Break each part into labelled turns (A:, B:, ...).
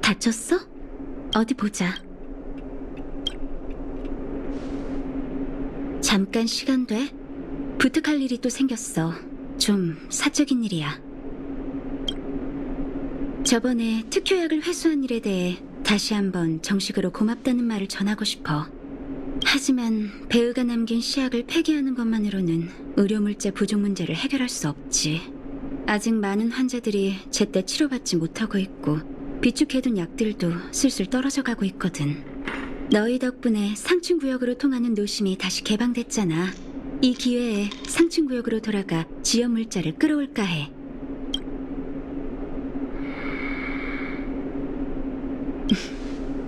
A: 다쳤어? 어디 보자. 잠깐 시간 돼? 부탁할 일이 또 생겼어. 좀 사적인 일이야. 저번에 특효약을 회수한 일에 대해 다시 한번 정식으로 고맙다는 말을 전하고 싶어. 하지만 배우가 남긴 시약을 폐기하는 것만으로는 의료물자 부족 문제를 해결할 수 없지. 아직 많은 환자들이 제때 치료받지 못하고 있고 비축해둔 약들도 슬슬 떨어져 가고 있거든. 너희 덕분에 상층구역으로 통하는 노심이 다시 개방됐잖아. 이 기회에 상층구역으로 돌아가 지연 물자를 끌어올까 해.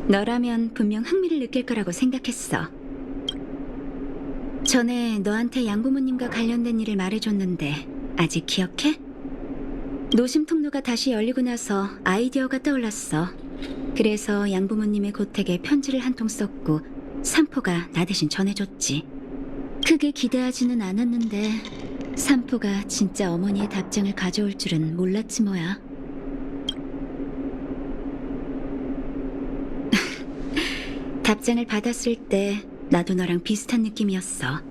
A: 너라면 분명 흥미를 느낄 거라고 생각했어. 전에 너한테 양부모님과 관련된 일을 말해줬는데 아직 기억해? 노심 통로가 다시 열리고 나서 아이디어가 떠올랐어. 그래서 양부모님의 고택에 편지를 한 통 썼고 삼포가 나 대신 전해줬지. 크게 기대하지는 않았는데 삼포가 진짜 어머니의 답장을 가져올 줄은 몰랐지 뭐야. 답장을 받았을 때 나도 너랑 비슷한 느낌이었어.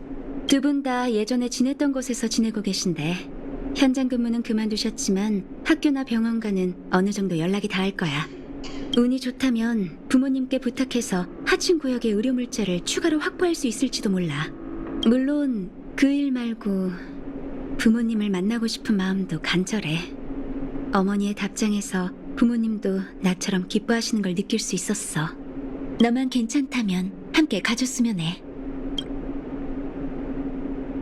A: 두 분 다 예전에 지냈던 곳에서 지내고 계신데 현장 근무는 그만두셨지만 학교나 병원과는 어느 정도 연락이 닿을 거야. 운이 좋다면 부모님께 부탁해서 하층 구역의 의료 물자를 추가로 확보할 수 있을지도 몰라. 물론 그 일 말고 부모님을 만나고 싶은 마음도 간절해. 어머니의 답장에서 부모님도 나처럼 기뻐하시는 걸 느낄 수 있었어. 너만 괜찮다면 함께 가줬으면 해.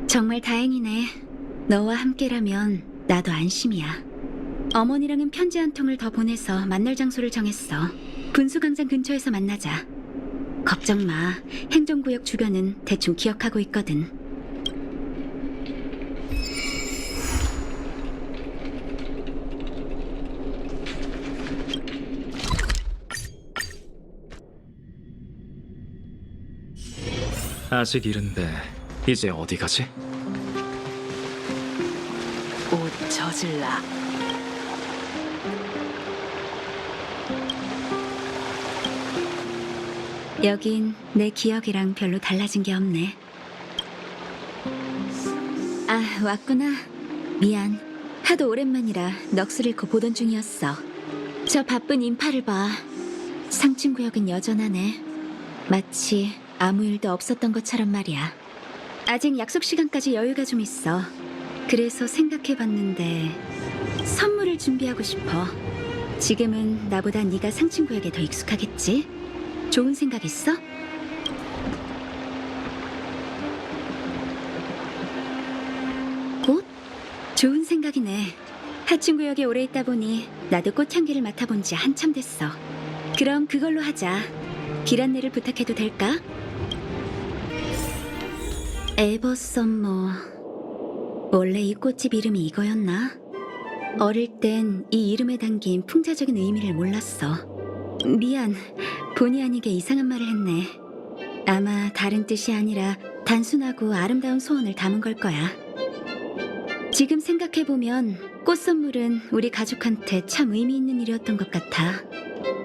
A: 정말 다행이네. 너와 함께라면 나도 안심이야. 어머니랑은 편지 한 통을 더 보내서 만날 장소를 정했어. 분수광장 근처에서 만나자. 걱정 마. 행정구역 주변은 대충 기억하고 있거든.
B: 아직 이른데 이제 어디 가지?
C: 옷 젖을라.
A: 여긴 내 기억이랑 별로 달라진 게 없네. 아, 왔구나. 미안. 하도 오랜만이라 넋을 잃고 보던 중이었어. 저 바쁜 인파를 봐. 상층구역은 여전하네. 마치 아무 일도 없었던 것처럼 말이야. 아직 약속 시간까지 여유가 좀 있어. 그래서 생각해봤는데 선물을 준비하고 싶어. 지금은 나보다 네가 상층구역에 더 익숙하겠지? 좋은 생각 있어? 꽃? 좋은 생각이네. 하층구역에 오래 있다 보니 나도 꽃향기를 맡아본 지 한참 됐어. 그럼 그걸로 하자. 길 안내를 부탁해도 될까? 에버썸머. 원래 이 꽃집 이름이 이거였나? 어릴 땐 이 이름에 담긴 풍자적인 의미를 몰랐어. 미안, 본의 아니게 이상한 말을 했네. 아마 다른 뜻이 아니라 단순하고 아름다운 소원을 담은 걸 거야. 지금 생각해보면 꽃 선물은 우리 가족한테 참 의미 있는 일이었던 것 같아.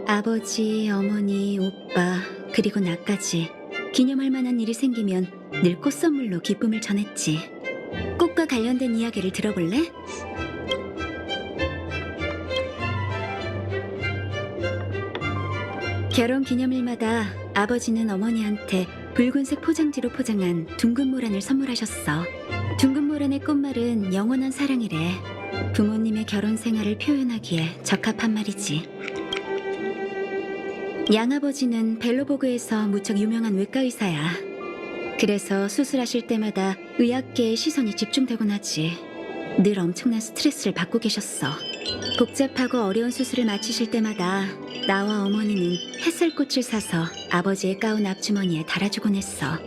A: 아버지, 어머니, 오빠, 그리고 나까지 기념할 만한 일이 생기면 늘 꽃 선물로 기쁨을 전했지. 꽃과 관련된 이야기를 들어볼래? 결혼 기념일마다 아버지는 어머니한테 붉은색 포장지로 포장한 둥근 모란을 선물하셨어. 둥근 모란의 꽃말은 영원한 사랑이래. 부모님의 결혼 생활을 표현하기에 적합한 말이지. 양아버지는 벨로보그에서 무척 유명한 외과 의사야. 그래서 수술하실 때마다 의학계의 시선이 집중되곤 하지. 늘 엄청난 스트레스를 받고 계셨어. 복잡하고 어려운 수술을 마치실 때마다 나와 어머니는 햇살꽃을 사서 아버지의 가운 앞주머니에 달아주곤 했어.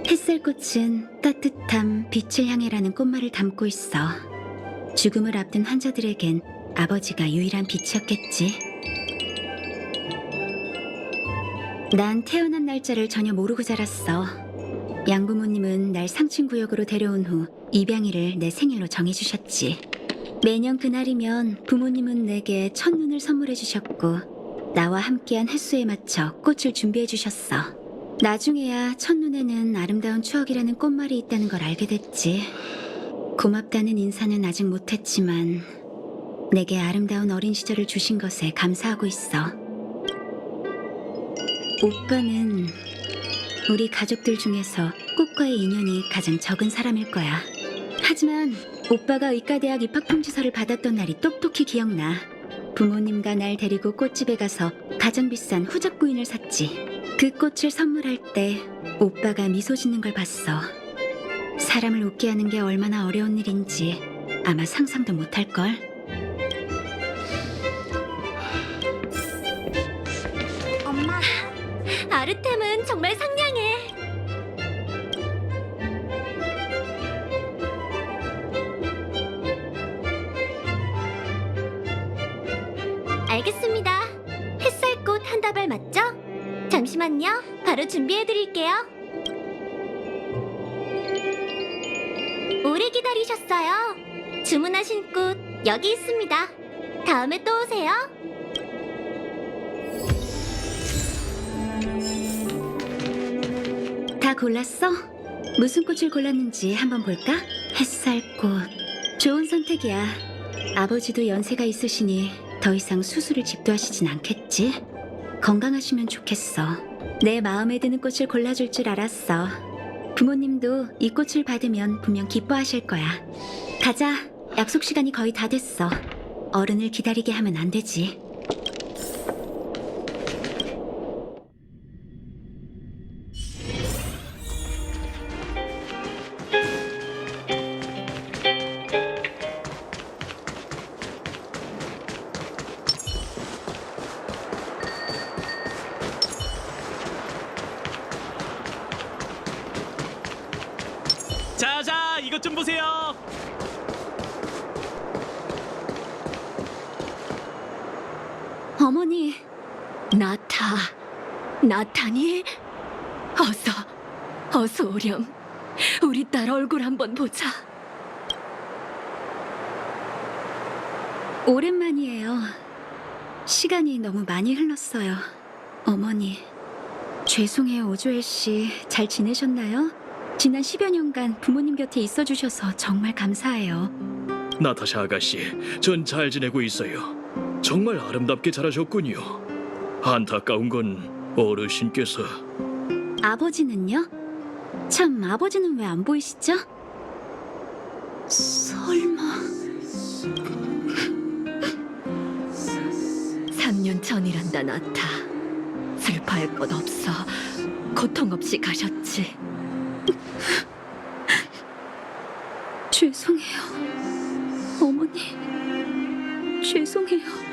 A: 햇살꽃은 따뜻함, 빛을 향해라는 꽃말을 담고 있어. 죽음을 앞둔 환자들에겐 아버지가 유일한 빛이었겠지. 난 태어난 날짜를 전혀 모르고 자랐어. 양부모님은 날 상층구역으로 데려온 후 입양일을 내 생일로 정해주셨지. 매년 그날이면 부모님은 내게 첫눈을 선물해 주셨고 나와 함께한 횟수에 맞춰 꽃을 준비해 주셨어. 나중에야 첫눈에는 아름다운 추억이라는 꽃말이 있다는 걸 알게 됐지. 고맙다는 인사는 아직 못했지만 내게 아름다운 어린 시절을 주신 것에 감사하고 있어. 오빠는 우리 가족들 중에서 꽃과의 인연이 가장 적은 사람일 거야. 하지만 오빠가 의과대학 입학 통지서를 받았던 날이 똑똑히 기억나. 부모님과 날 데리고 꽃집에 가서 가장 비싼 후적 부인을 샀지. 그 꽃을 선물할 때 오빠가 미소 짓는 걸 봤어. 사람을 웃게 하는 게 얼마나 어려운 일인지 아마 상상도 못할걸.
D: 엄마, 아르템은 정말 상냥해. 알겠습니다. 햇살꽃 한 다발 맞죠? 잠시만요. 바로 준비해드릴게요. 오래 기다리셨어요. 주문하신 꽃 여기 있습니다. 다음에 또 오세요.
A: 다 골랐어? 무슨 꽃을 골랐는지 한번 볼까? 햇살꽃. 좋은 선택이야. 아버지도 연세가 있으시니 더 이상 수술을 집도하시진 않겠지? 건강하시면 좋겠어. 내 마음에 드는 꽃을 골라줄 줄 알았어. 부모님도 이 꽃을 받으면 분명 기뻐하실 거야. 가자. 약속 시간이 거의 다 됐어. 어른을 기다리게 하면 안 되지.
B: 자자, 이것 좀 보세요.
A: 어머니,
C: 나타니? 어서 오렴. 우리 딸 얼굴 한번 보자.
A: 오랜만이에요. 시간이 너무 많이 흘렀어요. 어머니, 죄송해요, 오조엘 씨. 잘 지내셨나요? 지난 10여 년간 부모님 곁에 있어주셔서 정말 감사해요.
E: 나타샤 아가씨, 전 잘 지내고 있어요. 정말 아름답게 자라셨군요. 안타까운 건 어르신께서.
A: 아버지는요? 참, 아버지는 왜 안 보이시죠? 설마...
C: 3년 전이란다, 나타. 슬퍼할 것 없어. 고통 없이 가셨지.
A: 죄송해요. 어머니, 죄송해요.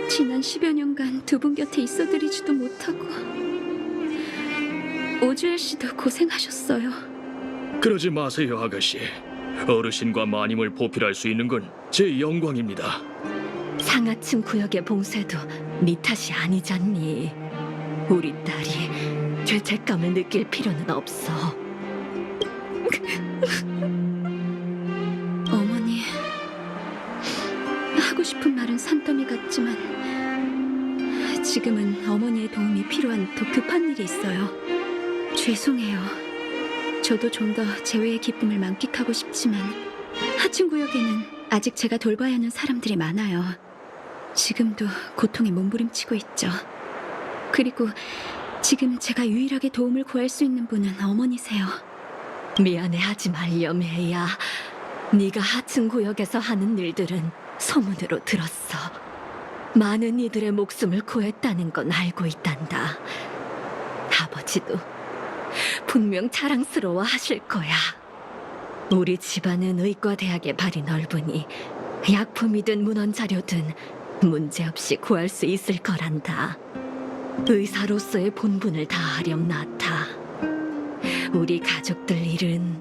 A: 지난 10여 년간 두 분 곁에 있어드리지도 못하고 오주엘 씨도 고생하셨어요.
E: 그러지 마세요, 아가씨. 어르신과 마님을 보필할 수 있는 건 제 영광입니다.
C: 상하층 구역의 봉쇄도 네 탓이 아니잖니. 우리 딸이 죄책감을 느낄 필요는 없어.
A: 어머니, 하고 싶은 말은 산더미 같지만 지금은 어머니의 도움이 필요한 더 급한 일이 있어요. 죄송해요. 저도 좀 더 재회의 기쁨을 만끽하고 싶지만 하층 구역에는 아직 제가 돌봐야 하는 사람들이 많아요. 지금도 고통에 몸부림치고 있죠. 그리고 지금 제가 유일하게 도움을 구할 수 있는 분은 어머니세요.
C: 미안해하지 말렴, 애야. 네가 하층 구역에서 하는 일들은 소문으로 들었어. 많은 이들의 목숨을 구했다는 건 알고 있단다. 아버지도 분명 자랑스러워 하실 거야. 우리 집안은 의과대학의 발이 넓으니 약품이든 문헌자료든 문제없이 구할 수 있을 거란다. 의사로서의 본분을 다하렴, 나타. 우리 가족들 일은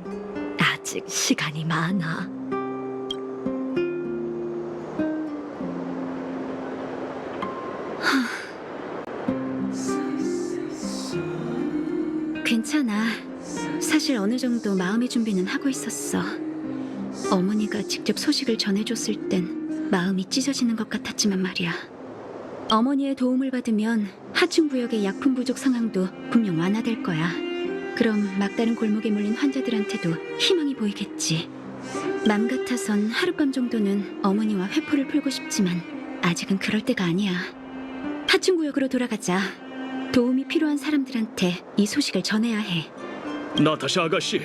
C: 아직 시간이 많아.
A: 괜찮아. 사실 어느 정도 마음의 준비는 하고 있었어. 어머니가 직접 소식을 전해줬을 땐 마음이 찢어지는 것 같았지만 말이야. 어머니의 도움을 받으면 하층 구역의 약품 부족 상황도 분명 완화될 거야. 그럼 막다른 골목에 몰린 환자들한테도 희망이 보이겠지. 맘 같아선 하룻밤 정도는 어머니와 회포를 풀고 싶지만 아직은 그럴 때가 아니야. 하층 구역으로 돌아가자. 도움이 필요한 사람들한테 이 소식을 전해야 해.
E: 나타샤 아가씨,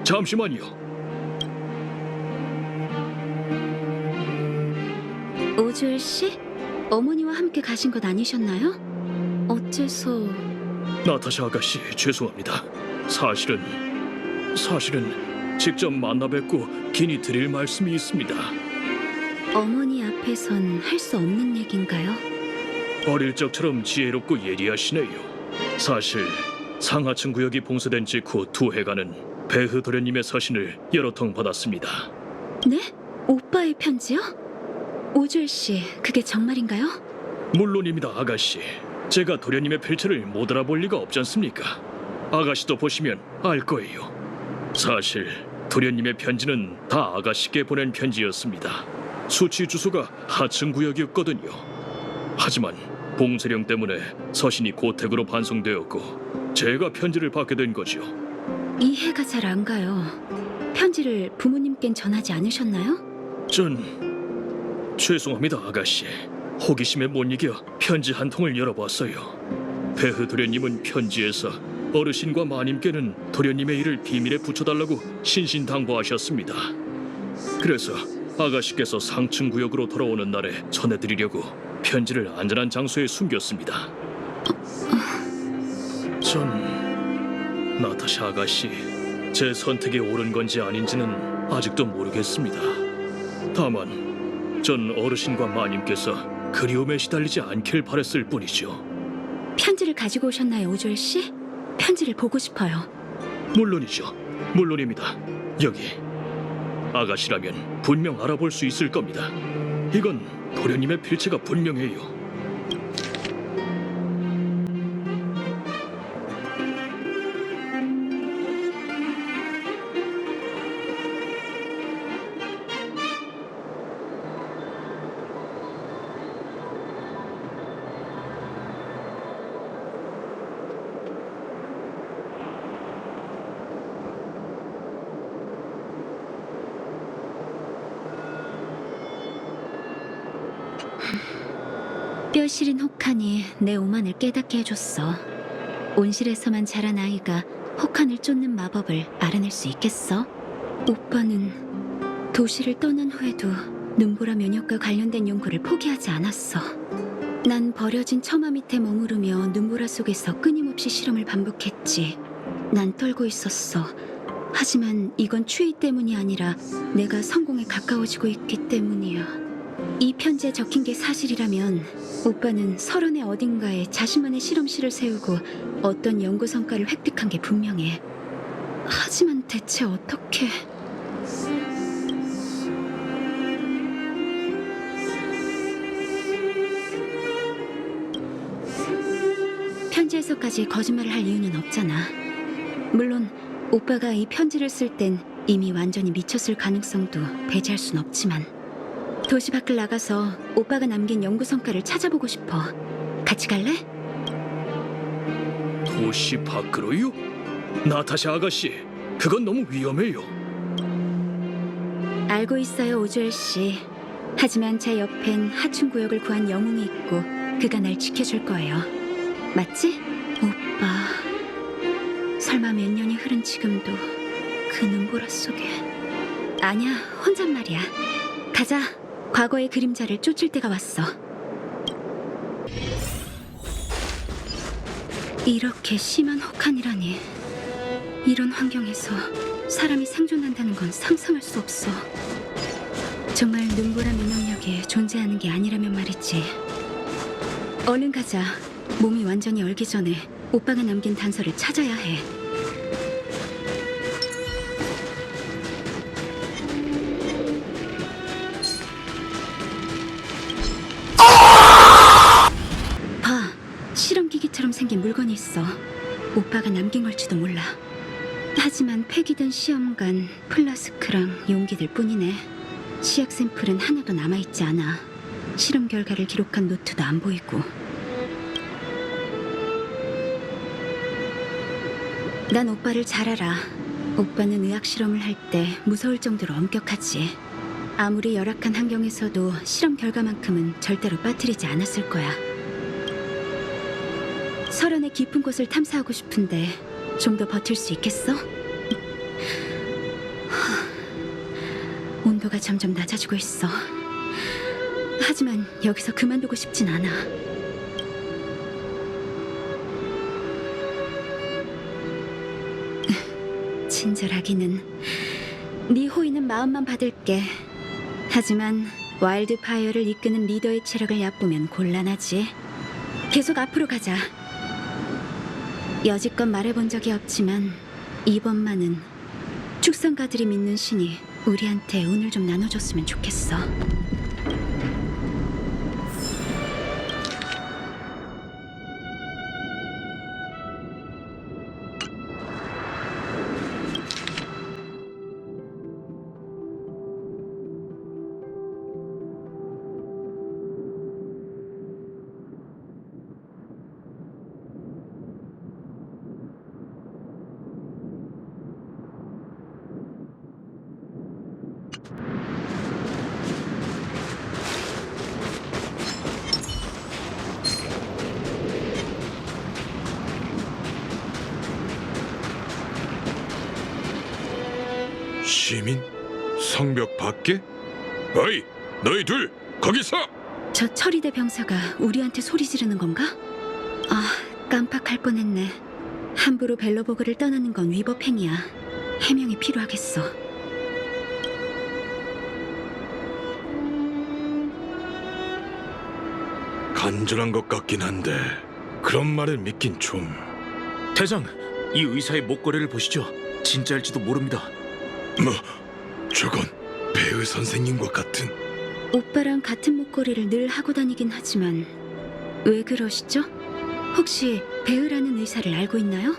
E: 잠시만요.
A: 오주엘 씨? 어머니와 함께 가신 것 아니셨나요? 어째서...
E: 나타샤 아가씨, 죄송합니다. 사실은 직접 만나 뵙고 긴히 드릴 말씀이 있습니다.
A: 어머니 앞에선 할 수 없는 얘긴가요?
E: 어릴 적처럼 지혜롭고 예리하시네요. 사실 상하층 구역이 봉쇄된 직후 2해간은 배흐 도련님의 서신을 여러 통 받았습니다.
A: 네? 오빠의 편지요? 오주엘 씨, 그게 정말인가요?
E: 물론입니다, 아가씨. 제가 도련님의 필체를 못 알아볼 리가 없지 않습니까? 아가씨도 보시면 알 거예요. 사실 도련님의 편지는 다 아가씨께 보낸 편지였습니다. 수취 주소가 하층 구역이었거든요. 하지만 봉쇄령 때문에 서신이 고택으로 반송되었고 제가 편지를 받게 된 거죠.
A: 이해가 잘 안 가요. 편지를 부모님께는 전하지 않으셨나요?
E: 전 죄송합니다, 아가씨. 호기심에 못 이겨 편지 한 통을 열어봤어요. 배흐 도련님은 편지에서 어르신과 마님께는 도련님의 일을 비밀에 붙여달라고 신신당부하셨습니다. 그래서 아가씨께서 상층 구역으로 돌아오는 날에 전해드리려고 편지를 안전한 장소에 숨겼습니다. 전 나타샤 아가씨, 제 선택이 옳은 건지 아닌지는 아직도 모르겠습니다. 다만 전 어르신과 마님께서 그리움에 시달리지 않길 바랬을 뿐이죠.
A: 편지를 가지고 오셨나요, 오주엘 씨? 편지를 보고 싶어요.
E: 물론이죠. 물론입니다. 여기. 아가씨라면 분명 알아볼 수 있을 겁니다. 이건 도련님의 필체가 분명해요.
A: 뼈 시린 혹한이 내 오만을 깨닫게 해줬어. 온실에서만 자란 아이가 혹한을 쫓는 마법을 알아낼 수 있겠어? 오빠는 도시를 떠난 후에도 눈보라 면역과 관련된 연구를 포기하지 않았어. 난 버려진 처마 밑에 머무르며 눈보라 속에서 끊임없이 실험을 반복했지. 난 떨고 있었어. 하지만 이건 추위 때문이 아니라 내가 성공에 가까워지고 있기 때문이야. 이 편지에 적힌 게 사실이라면 오빠는 설원의 어딘가에 자신만의 실험실을 세우고 어떤 연구 성과를 획득한 게 분명해. 하지만 대체 어떻게... 편지에서까지 거짓말을 할 이유는 없잖아. 물론 오빠가 이 편지를 쓸 땐 이미 완전히 미쳤을 가능성도 배제할 순 없지만 도시 밖을 나가서 오빠가 남긴 연구 성과를 찾아보고 싶어. 같이 갈래?
E: 도시 밖으로요? 나타샤 아가씨, 그건 너무 위험해요.
A: 알고 있어요, 오주엘 씨. 하지만 제 옆엔 하층 구역을 구한 영웅이 있고 그가 날 지켜줄 거예요. 맞지? 오빠. 설마 몇 년이 흐른 지금도 그 눈보라 속에... 아니야, 혼잣말이야. 가자. 과거의 그림자를 쫓을 때가 왔어. 이렇게 심한 혹한이라니. 이런 환경에서 사람이 생존한다는 건 상상할 수 없어. 정말 눈보라 면역력이 존재하는 게 아니라면 말이지. 얼른 가자. 몸이 완전히 얼기 전에 오빠가 남긴 단서를 찾아야 해. 봐, 실험기기처럼 생긴 물건이 있어. 오빠가 남긴 걸지도 몰라. 하지만 폐기된 시험관, 플라스크랑 용기들 뿐이네. 시약 샘플은 하나도 남아있지 않아. 실험 결과를 기록한 노트도 안 보이고. 난 오빠를 잘 알아. 오빠는 의학 실험을 할 때 무서울 정도로 엄격하지. 아무리 열악한 환경에서도 실험 결과만큼은 절대로 빠뜨리지 않았을 거야. 설원의 깊은 곳을 탐사하고 싶은데 좀 더 버틸 수 있겠어? 온도가 점점 낮아지고 있어. 하지만 여기서 그만두고 싶진 않아. 친절하기는. 네 호의는 마음만 받을게. 하지만 와일드파이어를 이끄는 리더의 체력을 얕보면 곤란하지. 계속 앞으로 가자. 여지껏 말해본 적이 없지만 이번만은 축성가들이 믿는 신이 우리한테 운을 좀 나눠줬으면 좋겠어.
F: 시민? 성벽 밖에? 어이, 너희 둘 거기서!
A: 저 처리대 병사가 우리한테 소리 지르는 건가? 아, 깜빡할 뻔했네. 함부로 벨로보그를 떠나는 건 위법 행위야. 해명이 필요하겠어.
F: 간절한 것 같긴 한데 그런 말을 믿긴 좀...
E: 대장, 이 의사의 목걸이를 보시죠. 진짜일지도 모릅니다.
F: 뭐, 저건 배우 선생님과 같은...
A: 오빠랑 같은 목걸이를 늘 하고 다니긴 하지만 왜 그러시죠? 혹시 배우라는 의사를 알고 있나요?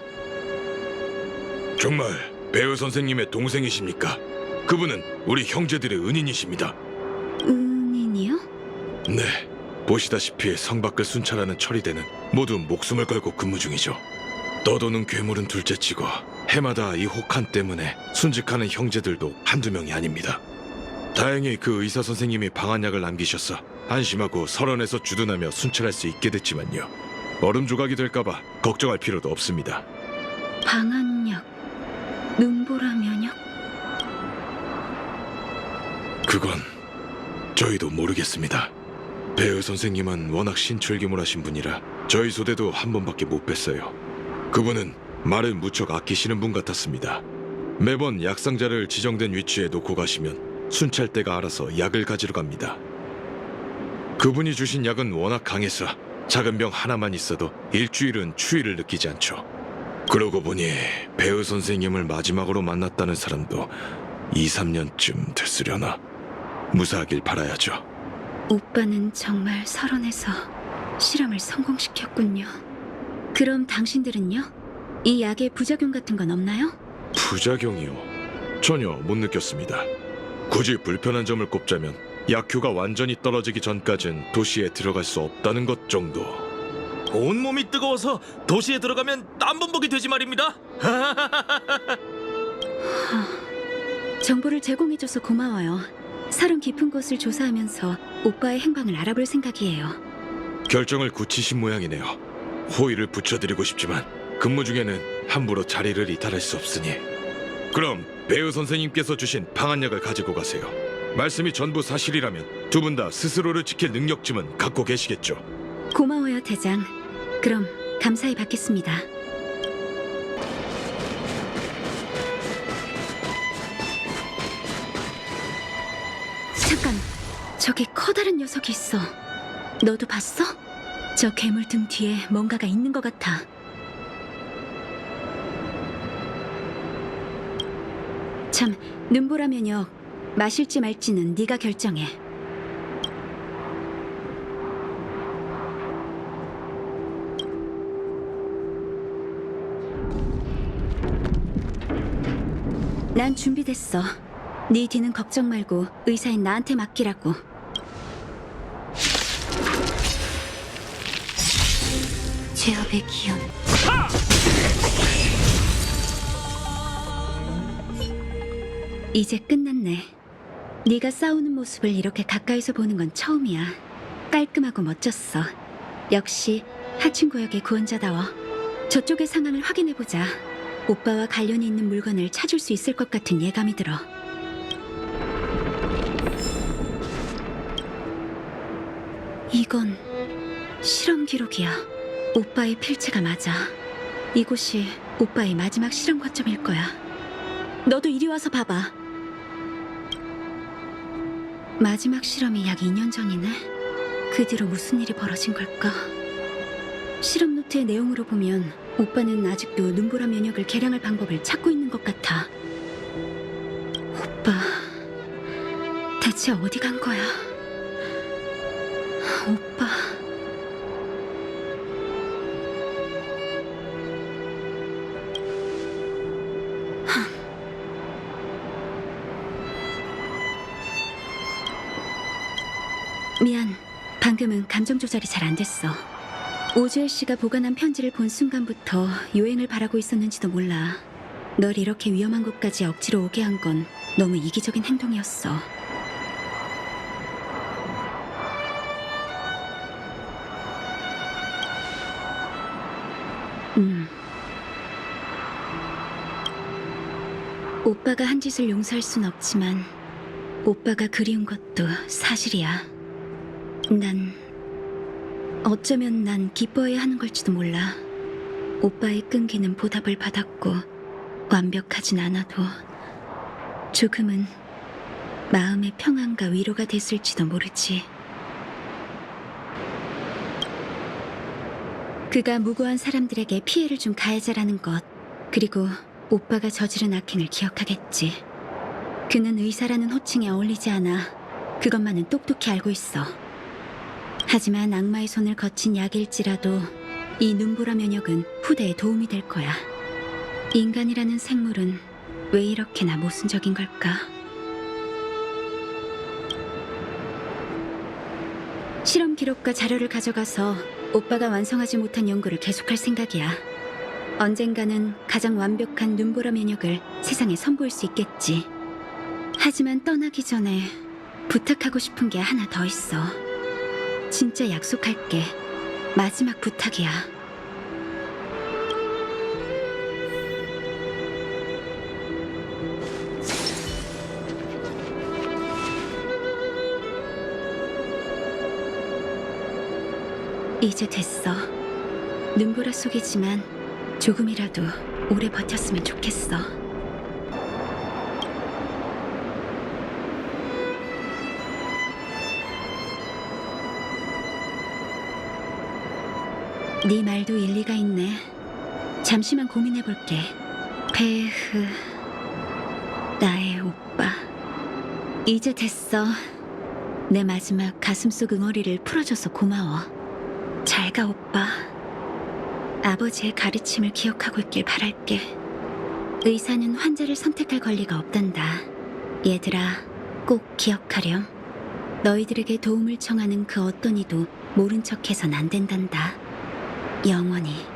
F: 정말 배우 선생님의 동생이십니까? 그분은 우리 형제들의 은인이십니다.
A: 은인이요?
F: 네, 보시다시피 성밖을 순찰하는 처리대는 모두 목숨을 걸고 근무 중이죠. 떠도는 괴물은 둘째치고 해마다 이 혹한 때문에 순직하는 형제들도 한두 명이 아닙니다. 다행히 그 의사 선생님이 방한약을 남기셔서 안심하고 설원에서 주둔하며 순찰할 수 있게 됐지만요. 얼음 조각이 될까봐 걱정할 필요도 없습니다.
A: 방한약, 눈보라 면역?
F: 그건 저희도 모르겠습니다. 배우 선생님은 워낙 신출기물하신 분이라 저희 소대도 한 번밖에 못 뵀어요. 그분은 말을 무척 아끼시는 분 같았습니다. 매번 약상자를 지정된 위치에 놓고 가시면 순찰대가 알아서 약을 가지러 갑니다. 그분이 주신 약은 워낙 강해서 작은 병 하나만 있어도 일주일은 추위를 느끼지 않죠. 그러고 보니 배우 선생님을 마지막으로 만났다는 사람도 2, 3년쯤 됐으려나. 무사하길 바라야죠.
A: 오빠는 정말 설원에서 실험을 성공시켰군요. 그럼 당신들은요? 이 약의 부작용 같은 건 없나요?
F: 부작용이요? 전혀 못 느꼈습니다. 굳이 불편한 점을 꼽자면 약효가 완전히 떨어지기 전까진 도시에 들어갈 수 없다는 것 정도.
B: 온몸이 뜨거워서 도시에 들어가면 땀범벅이 되지 말입니다.
A: 정보를 제공해줘서 고마워요. 설원 깊은 곳을 조사하면서 오빠의 행방을 알아볼 생각이에요.
F: 결정을 굳히신 모양이네요. 호의를 붙여드리고 싶지만 근무 중에는 함부로 자리를 이탈할 수 없으니. 그럼 배우 선생님께서 주신 방한약을 가지고 가세요. 말씀이 전부 사실이라면 두 분 다 스스로를 지킬 능력쯤은 갖고 계시겠죠.
A: 고마워요, 대장. 그럼 감사히 받겠습니다. 잠깐, 저기 커다란 녀석이 있어. 너도 봤어? 저 괴물 등 뒤에 뭔가가 있는 것 같아. 참, 눈보라 면역 마실지 말지는 네가 결정해. 난 준비됐어. 네 뒤는 걱정 말고 의사인 나한테 맡기라고.
C: 죄업의 기운.
A: 이제 끝났네. 네가 싸우는 모습을 이렇게 가까이서 보는 건 처음이야. 깔끔하고 멋졌어. 역시 하층구역의 구원자다워. 저쪽의 상황을 확인해보자. 오빠와 관련이 있는 물건을 찾을 수 있을 것 같은 예감이 들어. 이건 실험 기록이야. 오빠의 필체가 맞아. 이곳이 오빠의 마지막 실험 거점일 거야. 너도 이리 와서 봐봐. 마지막 실험이 약 2년 전이네. 그 뒤로 무슨 일이 벌어진 걸까? 실험 노트의 내용으로 보면 오빠는 아직도 눈보라 면역을 개량할 방법을 찾고 있는 것 같아. 오빠, 대체 어디 간 거야? 오빠. 미안. 방금은 감정 조절이 잘 안 됐어. 오주엘 씨가 보관한 편지를 본 순간부터 요행을 바라고 있었는지도 몰라. 널 이렇게 위험한 곳까지 억지로 오게 한 건 너무 이기적인 행동이었어. 오빠가 한 짓을 용서할 순 없지만 오빠가 그리운 것도 사실이야. 어쩌면 난 기뻐해야 하는 걸지도 몰라. 오빠의 끈기는 보답을 받았고 완벽하진 않아도 조금은 마음의 평안과 위로가 됐을지도 모르지. 그가 무고한 사람들에게 피해를 준 가해자라는 것, 그리고 오빠가 저지른 악행을 기억하겠지. 그는 의사라는 호칭에 어울리지 않아. 그것만은 똑똑히 알고 있어. 하지만 악마의 손을 거친 약일지라도 이 눈보라 면역은 후대에 도움이 될 거야. 인간이라는 생물은 왜 이렇게나 모순적인 걸까? 실험 기록과 자료를 가져가서 오빠가 완성하지 못한 연구를 계속할 생각이야. 언젠가는 가장 완벽한 눈보라 면역을 세상에 선보일 수 있겠지. 하지만 떠나기 전에 부탁하고 싶은 게 하나 더 있어. 진짜 약속할게. 마지막 부탁이야. 이제 됐어. 눈보라 속이지만 조금이라도 오래 버텼으면 좋겠어. 네 말도 일리가 있네. 잠시만 고민해볼게. 배흐, 나의 오빠. 이제 됐어. 내 마지막 가슴속 응어리를 풀어줘서 고마워. 잘 가, 오빠. 아버지의 가르침을 기억하고 있길 바랄게. 의사는 환자를 선택할 권리가 없단다. 얘들아, 꼭 기억하렴. 너희들에게 도움을 청하는 그 어떤 이도 모른 척해선 안 된단다. 영원히.